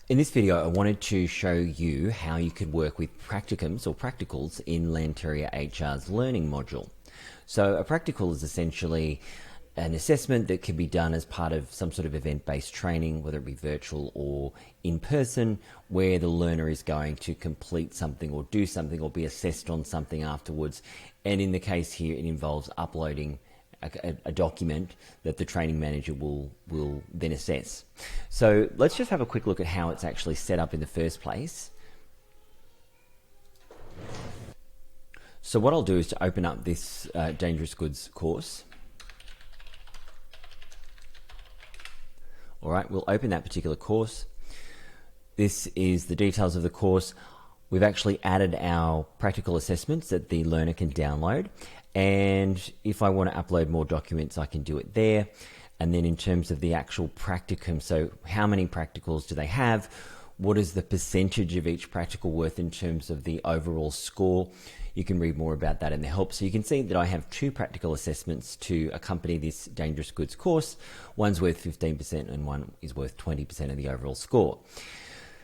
In this video, I wanted to show you how you could work with practicums or practicals in Lanteria HR's learning module. So a practical is essentially an assessment that can be done as part of some sort of event-based training, whether it be virtual or in person, where the learner is going to complete something or do something or be assessed on something afterwards. And in the case here, it involves uploading a document that the training manager will then assess. So let's just have a quick look at how it's actually set up in the first place. So what I'll do is to open up this Dangerous Goods course. All right, we'll open that particular course. This is the details of the course. We've actually added our practical assessments that the learner can download. And if I want to upload more documents, I can do it there. And then in terms of the actual practicum, so how many practicals do they have? What is the percentage of each practical worth in terms of the overall score? You can read more about that in the help. So you can see that I have 2 practical assessments to accompany this Dangerous Goods course. One's worth 15% and one is worth 20% of the overall score.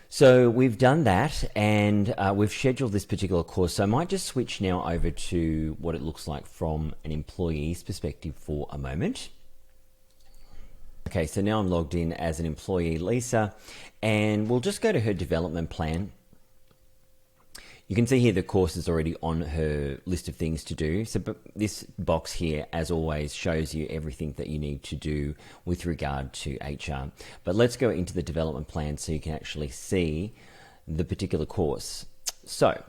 So we've done that, and we've scheduled this particular course. So I might just switch now over to what it looks like from an employee's perspective for a moment. Okay, so now I'm logged in as an employee, Lisa, and we'll just go to her development plan. You can see here the course is already on her list of things to do. So this box here, as always, shows you everything that you need to do with regard to HR. But let's go into the development plan so you can actually see the particular course. So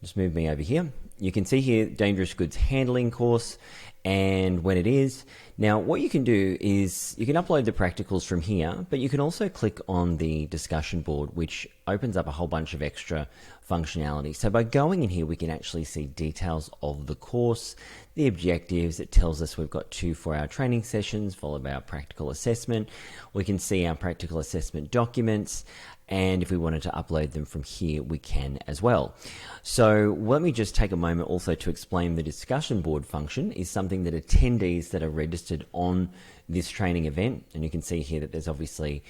just move me over here. You can see here Dangerous Goods Handling course and when it is. Now what you can do is you can upload the practicals from here, but you can also click on the discussion board, which opens up a whole bunch of extra functionality. So by going in here, we can actually see details of the course, the objectives. It tells us we've got 2 4-hour training sessions followed by our practical assessment. We can see our practical assessment documents, and if we wanted to upload them from here, we can as well. So let me just take a moment also to explain the discussion board function is something that attendees that are registered on this training event, and you can see here that there's obviously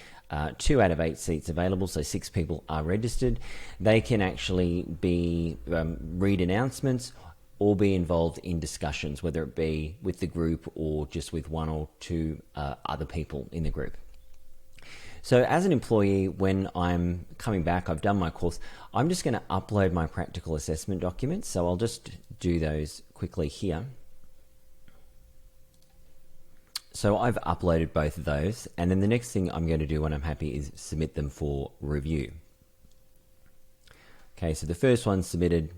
2 out of 8 seats available, so 6 people are registered. They can actually be read announcements or be involved in discussions, whether it be with the group or just with 1 or 2 other people in the group. So as an employee, when I'm coming back, I've done my course, I'm just going to upload my practical assessment documents. So I'll just do those quickly here. So I've uploaded both of those, and then the next thing I'm going to do when I'm happy is submit them for review. Okay, so the first one's submitted,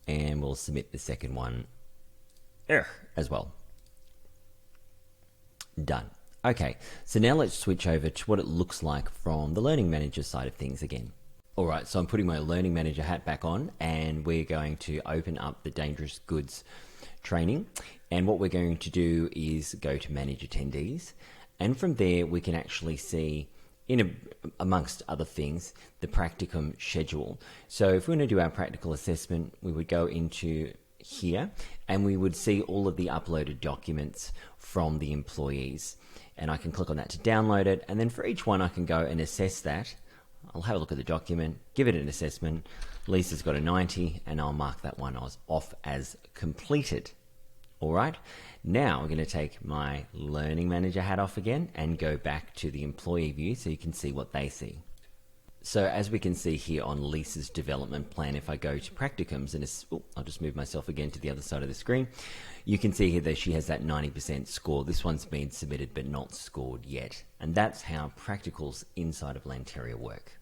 and we'll submit the second one as well. Done. Okay, so now let's switch over to what it looks like from the Learning Manager side of things again. All right, so I'm putting my Learning Manager hat back on, and we're going to open up the Dangerous Goods training. And what we're going to do is go to Manage Attendees. And from there, we can actually see, amongst other things, the practicum schedule. So if we want to do our practical assessment, we would go into here, and we would see all of the uploaded documents from the employees. And I can click on that to download it. And then for each one, I can go and assess that. I'll have a look at the document, give it an assessment. Lisa's got a 90, and I'll mark that one off as completed. All right, now I'm going to take my Learning Manager hat off again and go back to the employee view so you can see what they see. So as we can see here on Lisa's development plan, if I go to practicums, and I'll just move myself again to the other side of the screen, you can see here that she has that 90% score. This one's been submitted but not scored yet. And that's how practicals inside of Lanteria work.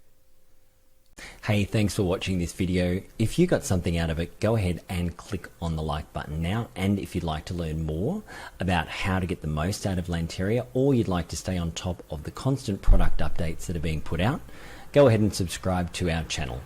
Hey, thanks for watching this video. If you got something out of it, go ahead and click on the like button now. And if you'd like to learn more about how to get the most out of Lanteria, or you'd like to stay on top of the constant product updates that are being put out, go ahead and subscribe to our channel.